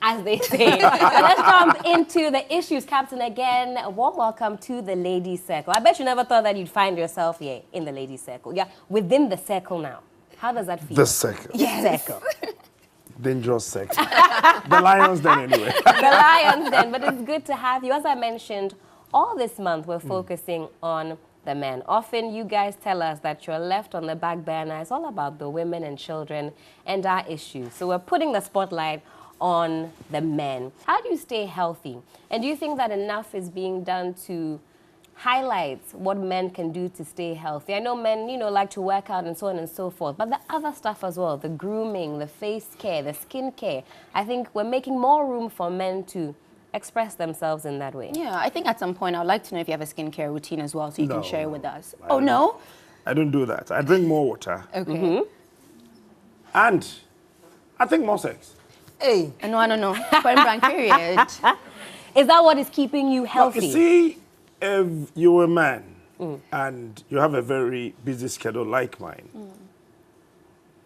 as they say. Let's jump into the issues, Captain. Again, warm welcome to the Ladies Circle. I bet you never thought that you'd find yourself here in the Ladies Circle. Yeah, within the circle now. How does that feel? The circle. Yes. Circle. Dangerous circle. The lion's den anyway. The lion's den, but it's good to have you. As I mentioned, all this month we're focusing on the men. Often you guys tell us that you're left on the back burner. It's all about the women and children and our issues. So we're putting the spotlight on the men. How do you stay healthy? And do you think that enough is being done to highlight what men can do to stay healthy? I know men, like to work out and so on and so forth, but the other stuff as well, the grooming, the face care, the skin care, I think we're making more room for men to express themselves in that way. Yeah, I think at some point I'd like to know if you have a skincare routine as well, so you can share it with us. Oh, no? I don't do that. I drink more water. Okay. And I think more sex. Hey. No, I don't know. Point period. Is that what is keeping you healthy? Well, you see, if you're a man and you have a very busy schedule like mine,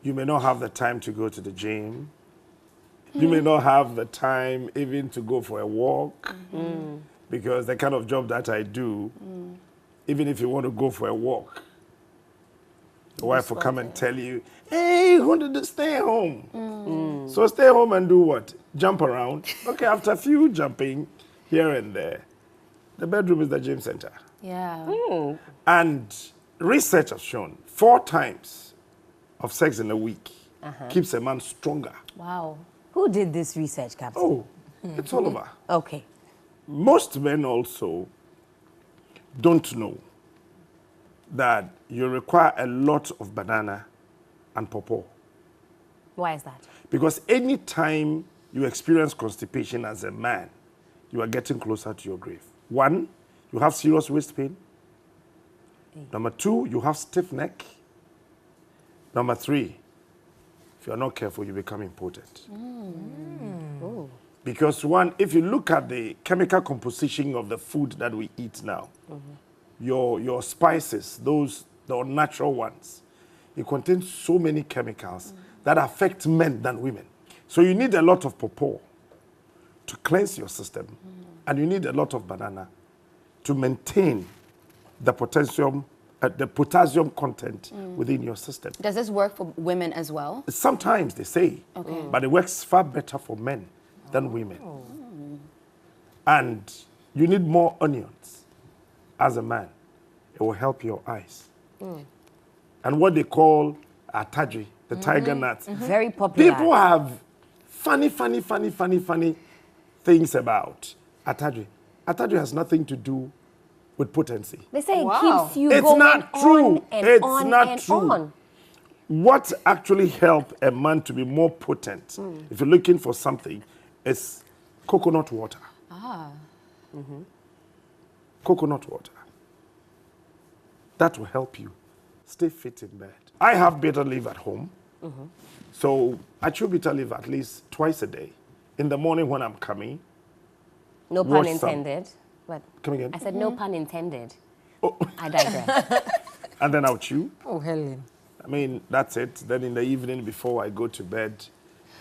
you may not have the time to go to the gym. You may not have the time even to go for a walk because the kind of job that I do, even if you want to go for a walk, the wife will come and tell you, hey, you wanted to stay home. So stay home and do what? Jump around. Okay, after a few jumping here and there, the bedroom is the gym center. Yeah. And research has shown 4 times of sex in a week keeps a man stronger. Wow. Who did this research, Captain? Oh, it's all over. Okay. Most men also don't know that you require a lot of banana and pawpaw. Why is that? Because any time you experience constipation as a man, you are getting closer to your grave. 1, you have serious waist pain. Number 2, you have stiff neck. Number 3, if you are not careful, you become impotent. Because 1, if you look at the chemical composition of the food that we eat now, your spices, those the unnatural ones, it contains so many chemicals that affect men than women. So you need a lot of pawpaw to cleanse your system, and you need a lot of banana to maintain the potassium content within your system. Does this work for women as well? Sometimes they say, but it works far better for men than women. And you need more onions as a man. It will help your eyes. And what they call atadri, the tiger nuts. Very popular. People have funny things about atadri. Atadri has nothing to do with potency. They say it keeps you it's going not true. on and It's on not and true. on. What actually helps a man to be more potent, if you're looking for something, is coconut water. Coconut water. That will help you stay fit in bed. I have bitter leaf at home. So I chew bitter leaf at least twice a day. In the morning when I'm coming. No pun intended. But come again? I said no pun intended. Oh. I digress. And then I'll chew. Oh, Helen. I mean, that's it. Then in the evening before I go to bed,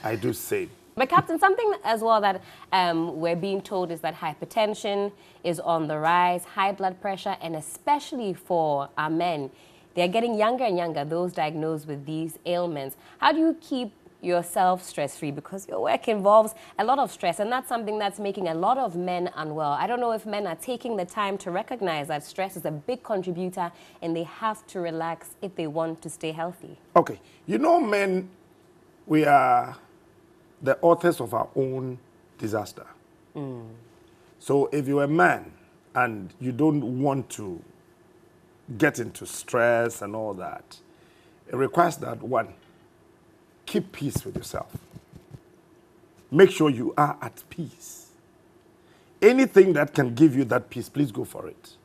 I do same. But Captain, something as well that we're being told is that hypertension is on the rise, high blood pressure, and especially for our men, they're getting younger and younger, those diagnosed with these ailments. How do you keep yourself stress-free? Because your work involves a lot of stress, and that's something that's making a lot of men unwell. I don't know if men are taking the time to recognize that stress is a big contributor and they have to relax if they want to stay healthy. Okay. You know, men, we are the authors of our own disaster. So if you're a man and you don't want to get into stress and all that, it requires that, 1, keep peace with yourself. Make sure you are at peace. Anything that can give you that peace, please go for it.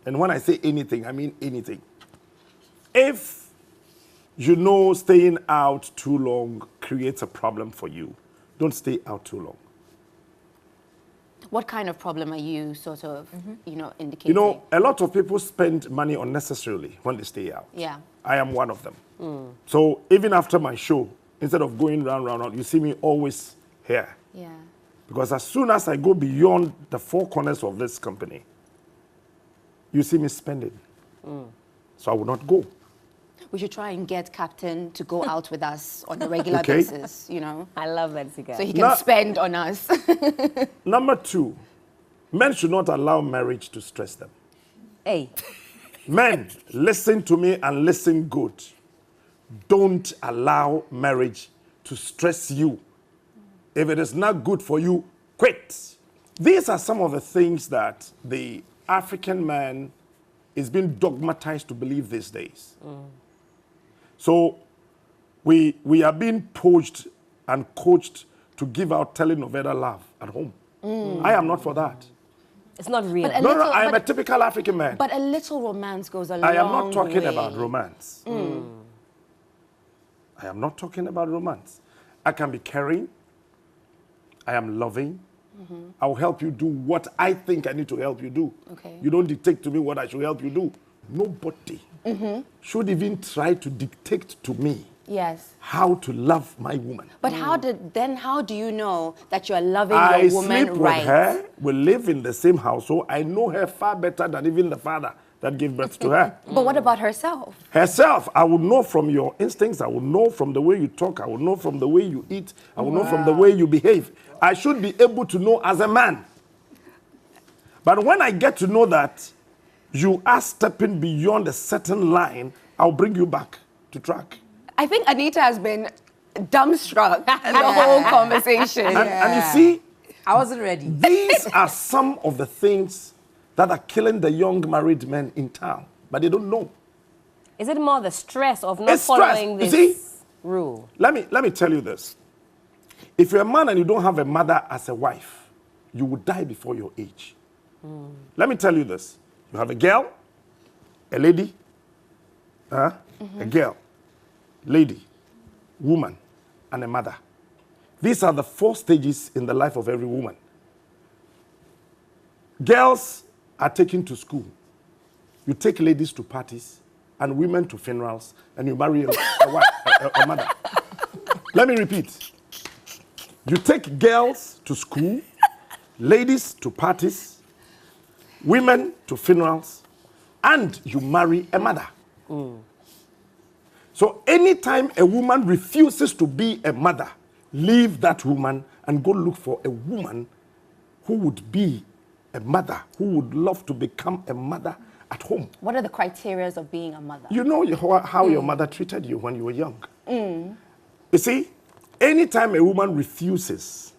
And when I say anything, I mean anything. If you know staying out too long creates a problem for you, don't stay out too long. What kind of problem are you sort of, indicating? You know, a lot of people spend money unnecessarily when they stay out. Yeah. I am one of them. So even after my show, instead of going round, you see me always here. Yeah. Because as soon as I go beyond the four corners of this company, you see me spending. So I will not go. We should try and get Captain to go out with us on a regular Okay. basis, you know, I love that cigar. so he can spend on us. Number 2, men should not allow marriage to stress them. Hey, Men, listen to me and listen good. Don't allow marriage to stress you. If it is not good for you, quit. These are some of the things that the African man is being dogmatized to believe these days. So we are being poached and coached to give out telenovela love at home. I am not for that. it's not real. But a No, little, I am but, a typical African man. but a little romance goes a long I am not talking way. about romance. I am not talking about romance. I can be caring. I am loving. I will help you do what I think I need to help you do. Okay. You don't dictate to me what I should help you do. Nobody should even try to dictate to me Yes. how to love my woman. But how do you know that you're loving I your woman sleep right? with her. We live in the same household. I know her far better than even the father that gave birth to her. But what about herself? Herself, I will know from your instincts. I will know from the way you talk. I will know from the way you eat. I will know from the way you behave. I should be able to know as a man. But when I get to know that you are stepping beyond a certain line, I'll bring you back to track. I think Anita has been dumbstruck in the whole conversation. And you see, I wasn't ready. these are some of the things that are killing the young married men in town, but they don't know. Is it more the stress of not It's stress. following You this see? rule? Let me tell you this. If you're a man and you don't have a mother as a wife, you will die before your age. Let me tell you this. You have a girl, a lady, a girl, lady, woman, and a mother. These are the 4 stages in the life of every woman. Girls are taken to school. You take ladies to parties and women to funerals, and you marry a mother. Let me repeat. You take girls to school, ladies to parties, women to funerals, and you marry a mother. So anytime a woman refuses to be a mother, leave that woman and go look for a woman who would be a mother, who would love to become a mother at home. What are the criteria of being a mother? You know how your mother treated you when you were young. You see, anytime a woman refuses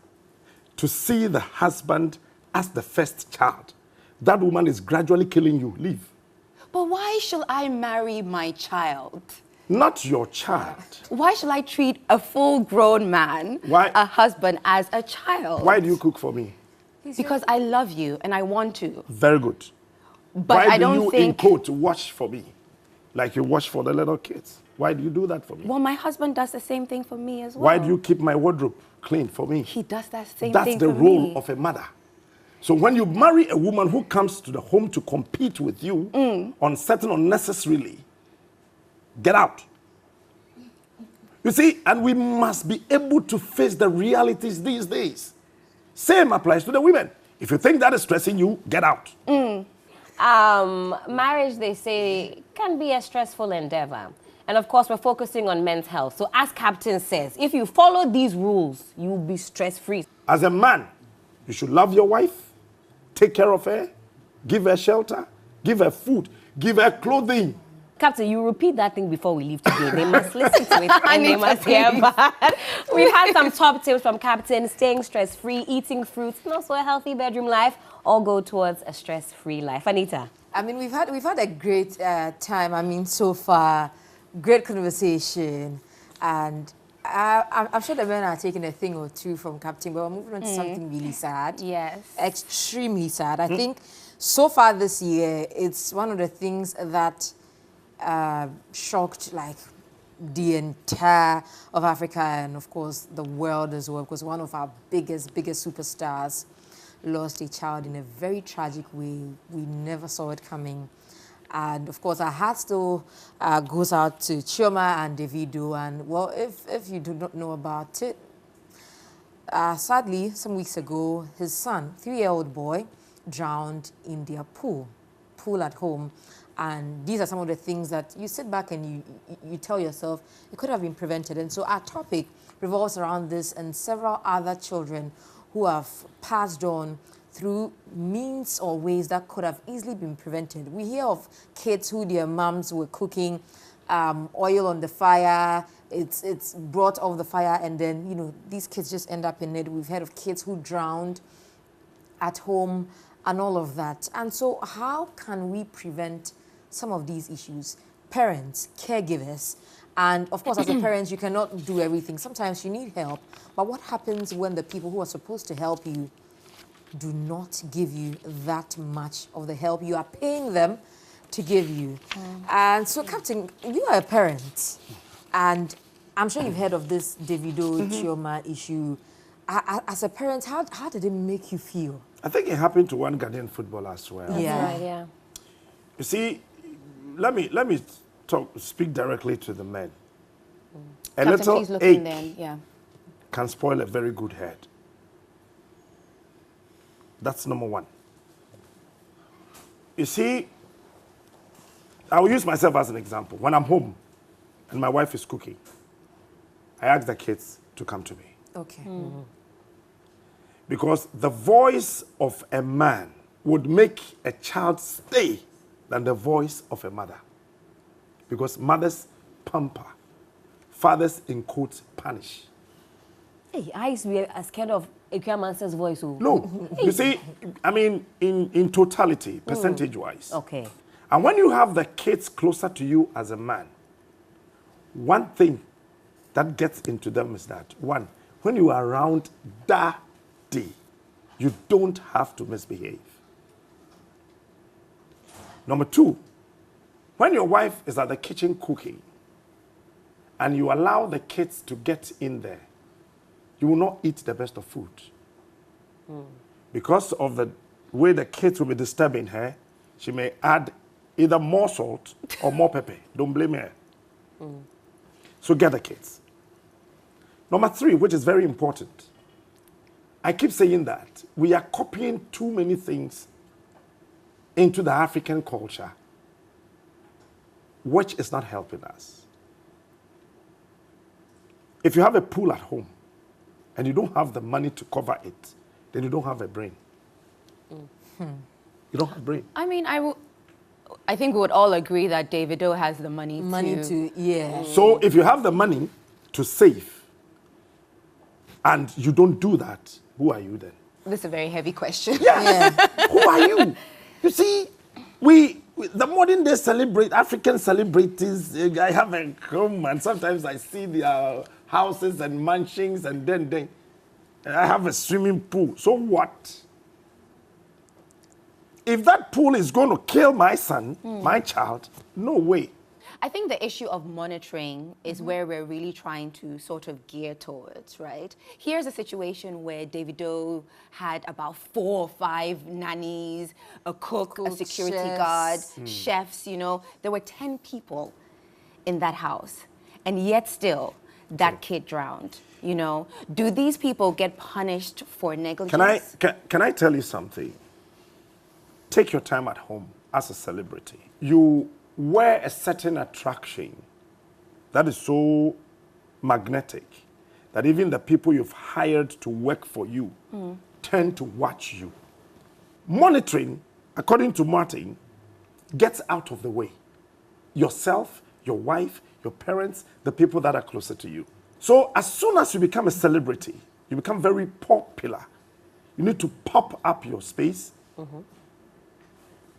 to see the husband as the first child, that woman is gradually killing you. Leave. But why should I marry my child? Not your child. Why should I treat a full-grown man, Why? a husband, as a child? Why do you cook for me? Because I love you and I want to. Very good. But Why I do don't you, think... in quote, wash for me? Like you wash for the little kids. Why do you do that for me? Well, my husband does the same thing for me as well. Why do you keep my wardrobe clean for me? He does that same That's thing the for role me. of a mother. So when you marry a woman who comes to the home to compete with you on certain unnecessarily, get out. You see, and we must be able to face the realities these days. Same applies to the women. If you think that is stressing you, get out. Marriage, they say, can be a stressful endeavor. And of course, we're focusing on men's health. So as Captain says, if you follow these rules, you'll be stress-free. As a man, you should love your wife, take care of her, give her shelter, give her food, give her clothing. Captain, you repeat that thing before we leave today. They must listen to it and they must hear about it. We've had some top tips from Captain: staying stress-free, eating fruits, and also a healthy bedroom life, all go towards a stress-free life. Anita? I mean, we've had a great time. I mean, so far, great conversation, and I'm sure the men are taking a thing or two from Captain, but we're moving on to something really sad. Yes. Extremely sad. I think so far this year, it's one of the things that shocked like the entire of Africa and of course the world as well, because one of our biggest superstars lost a child in a very tragic way. We never saw it coming. And of course, our heart still goes out to Chioma and Davido. And well, if you do not know about it, Sadly, some weeks ago, his son, 3-year-old boy, drowned in their pool at home. And these are some of the things that you sit back and you tell yourself it could have been prevented. And so our topic revolves around this and several other children who have passed on through means or ways that could have easily been prevented. We hear of kids who their moms were cooking oil on the fire, it's brought off the fire, and then, you know, these kids just end up in it. We've heard of kids who drowned at home and all of that. And so how can we prevent some of these issues? Parents, caregivers, and of course, as a parent, you cannot do everything. Sometimes you need help. But what happens when the people who are supposed to help you do not give you that much of the help you are paying them to give you? And so, Captain, you are a parent, and I'm sure you've heard of this Davido Chioma issue. As a parent, how did it make you feel? I think it happened to one Ghanaian footballer as well. That's right, yeah. You see, let me speak directly to the men. A Captain, little please look ache in then. Yeah. can spoil a very good head. That's number one. You see, I will use myself as an example. When I'm home and my wife is cooking, I ask the kids to come to me. Okay. Because the voice of a man would make a child stay than the voice of a mother. Because mothers pamper, fathers in quotes punish. Hey, I used to be scared of Ikuyamansa's voice. No, you see, I mean, in totality, percentage-wise. Okay. And when you have the kids closer to you as a man, one thing that gets into them is that, one, when you are around daddy, you don't have to misbehave. Number two, when your wife is at the kitchen cooking and you allow the kids to get in there, you will not eat the best of food. Because of the way the kids will be disturbing her, she may add either more salt or more pepper. Don't blame her. So get the kids. Number three, which is very important, I keep saying that we are copying too many things into the African culture, which is not helping us. If you have a pool at home and you don't have the money to cover it, then you don't have a brain. You don't have a brain. I mean, I think we would all agree that Davido has the money to... Yeah. So if you have the money to save and you don't do that, who are you then? This is a very heavy question. Yeah. Who are you? You see, the modern day African celebrities, I have a home and sometimes I see their houses and mansions and then I have a swimming pool. So what? If that pool is going to kill my son, my child, no way. I think the issue of monitoring is where we're really trying to sort of gear towards, right? Here's a situation where Davido had about 4 or 5 nannies, a cook, a security guard, chefs, you know. There were 10 people in that house, and yet still that kid drowned, you know. Do these people get punished for negligence? Can I tell you something? Take your time at home as a celebrity. You wear a certain attraction that is so magnetic that even the people you've hired to work for you tend to watch you. Monitoring, according to Martin, gets out of the way. Yourself, your wife, your parents, the people that are closer to you. So as soon as you become a celebrity, you become very popular. You need to pop up your space.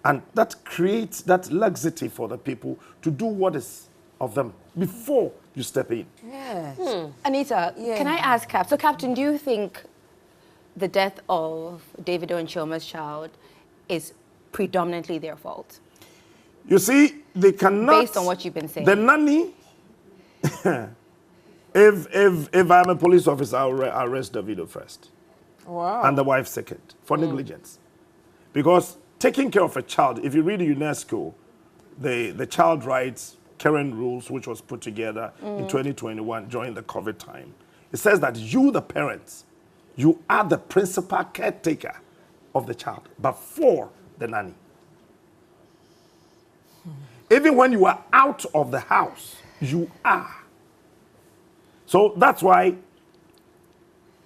And that creates that laxity for the people to do what is of them before you step in. Yes. Anita, can I ask Cap? So, Captain, do you think the death of Davido and Chioma's child is predominantly their fault? You see, they cannot... Based on what you've been saying. The nanny... if I'm a police officer, I'll arrest Davido first. Wow. And the wife second for negligence. Because taking care of a child, if you read UNESCO, the child rights current rules, which was put together in 2021 during the COVID time, it says that you, the parents, You are the principal caretaker of the child, but for the nanny. Even when you are out of the house, you are. So that's why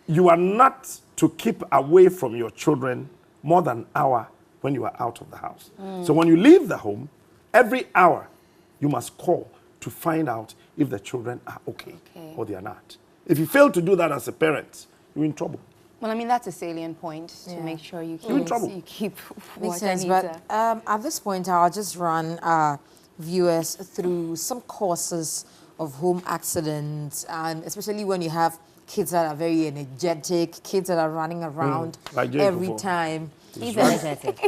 you are not to keep away from your children more than an hour when you are out of the house. So when you leave the home, every hour you must call to find out if the children are okay or they are not. If you fail to do that as a parent, you're in trouble. Well, I mean, that's a salient point to make sure you keep, You're in trouble. you keep Makes what sense, Anita. but at this point, I'll just run our viewers through some causes of home accidents, and especially when you have kids that are very energetic, kids that are running around like Jay every before. time. He's energetic.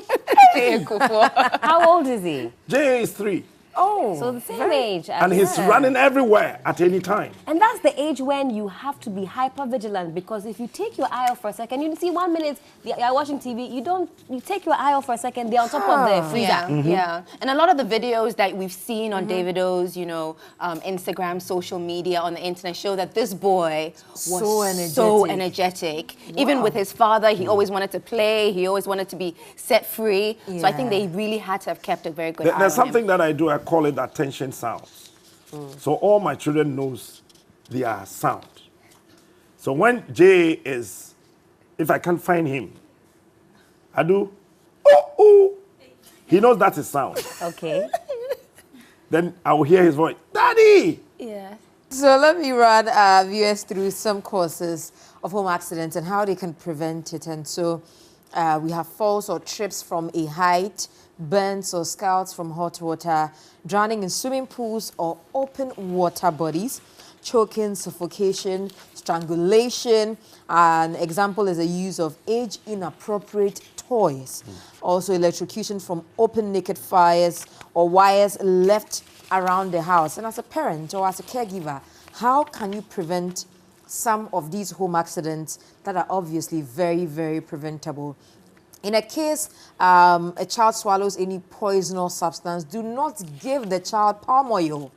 How How old is he? Jay is 3, Oh, So the same age. as and he's her. running everywhere at any time. And that's the age when you have to be hyper vigilant, because if you take your eye off for a second, you see 1 minute you're watching TV, you take your eye off for a second, they're on top of the freezer. Yeah, yeah. And a lot of the videos that we've seen on Davido's, you know, Instagram, social media, on the internet show that this boy was So energetic. Even with his father, he always wanted to play. He always wanted to be set free. So I think they really had to have kept a very good eye on There's him. something that I do, I call it attention sounds. So all my children knows they are sound. So when Jay is, if I can't find him, I do, ooh, ooh. He knows that's his sound. Okay. Then I will hear his voice, Daddy! Yeah. So let me run viewers through some causes of home accidents and how they can prevent it. And so we have falls or trips from a height, burns or scalds from hot water, drowning in swimming pools or open water bodies, choking, suffocation, strangulation. An example is the use of age-inappropriate toys. Also electrocution from open naked fires or wires left around the house. And as a parent or as a caregiver, how can you prevent some of these home accidents that are obviously very, very preventable? In a case a child swallows any poisonous substance, do not give the child palm oil.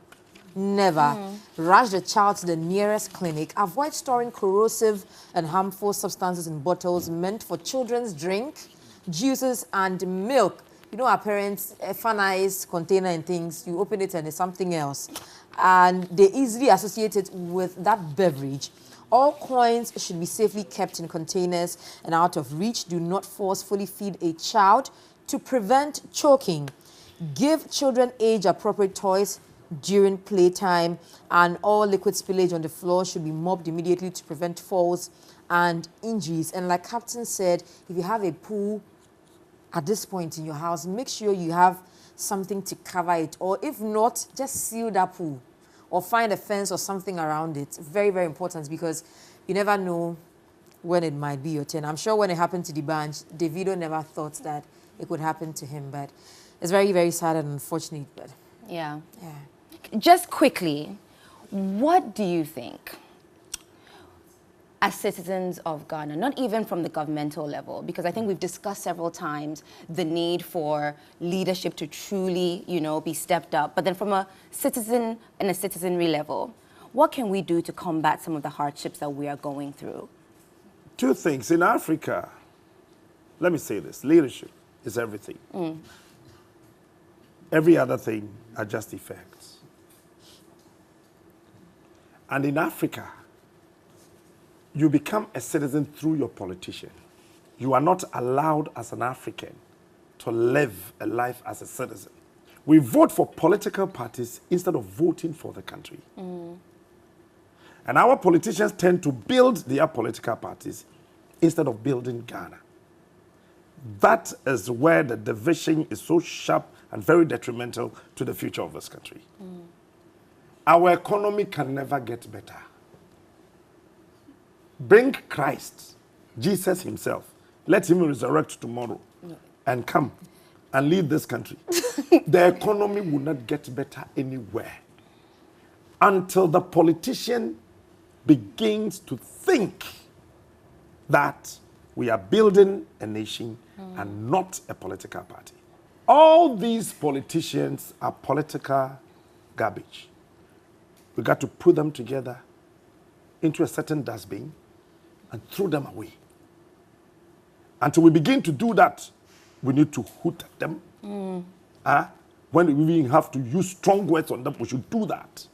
Never. Rush the child to the nearest clinic. Avoid storing corrosive and harmful substances in bottles meant for children's drink, juices, and milk. You know, our parents, a funized container and things, you open it and it's something else. And they easily associate it with that beverage. All coins should be safely kept in containers and out of reach. Do not forcefully feed a child to prevent choking. Give children age-appropriate toys during playtime, and all liquid spillage on the floor should be mopped immediately to prevent falls and injuries. And like Captain said, if you have a pool at this point in your house, make sure you have something to cover it, or if not, just seal that pool or find a fence or something around it. Very, very important, because you never know when it might be your turn. I'm sure when it happened to the bench, Davido never thought that it could happen to him, but it's very, very sad and unfortunate. But Yeah. yeah. Just quickly, what do you think, as citizens of Ghana, not even from the governmental level, because I think we've discussed several times the need for leadership to truly, you know, be stepped up, but then from a citizen and a citizenry level, what can we do to combat some of the hardships that we are going through? 2 things. In Africa, let me say this, leadership is everything. Every other thing are just effects. And in Africa, you become a citizen through your politician. You are not allowed as an African to live a life as a citizen. We vote for political parties instead of voting for the country. And our politicians tend to build their political parties instead of building Ghana. That is where the division is so sharp and very detrimental to the future of this country. Our economy can never get better. Bring Christ, Jesus himself. Let him resurrect tomorrow and come and lead this country. The economy will not get better anywhere until the politician begins to think that we are building a nation and not a political party. All these politicians are political garbage. We got to put them together into a certain dustbin, and throw them away. Until we begin to do that, we need to hoot at them. When we even have to use strong words on them, we should do that.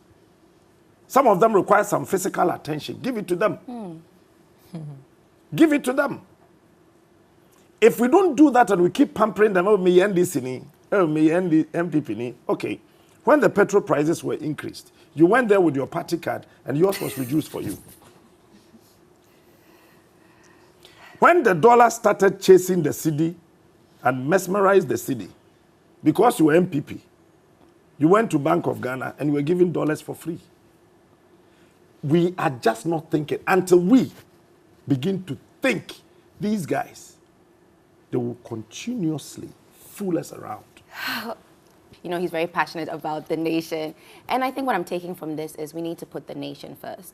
Some of them require some physical attention. Give it to them. Give it to them. If we don't do that and we keep pampering them, oh, me and this, oh, me and the MPP, okay. When the petrol prices were increased, you went there with your party card and yours was reduced for you. When the dollar started chasing the city and mesmerized the city, because you were MPP, you went to Bank of Ghana and you were giving dollars for free. We are just not thinking until we begin to think these guys, they will continuously fool us around. You know, he's very passionate about the nation. And I think what I'm taking from this is we need to put the nation first.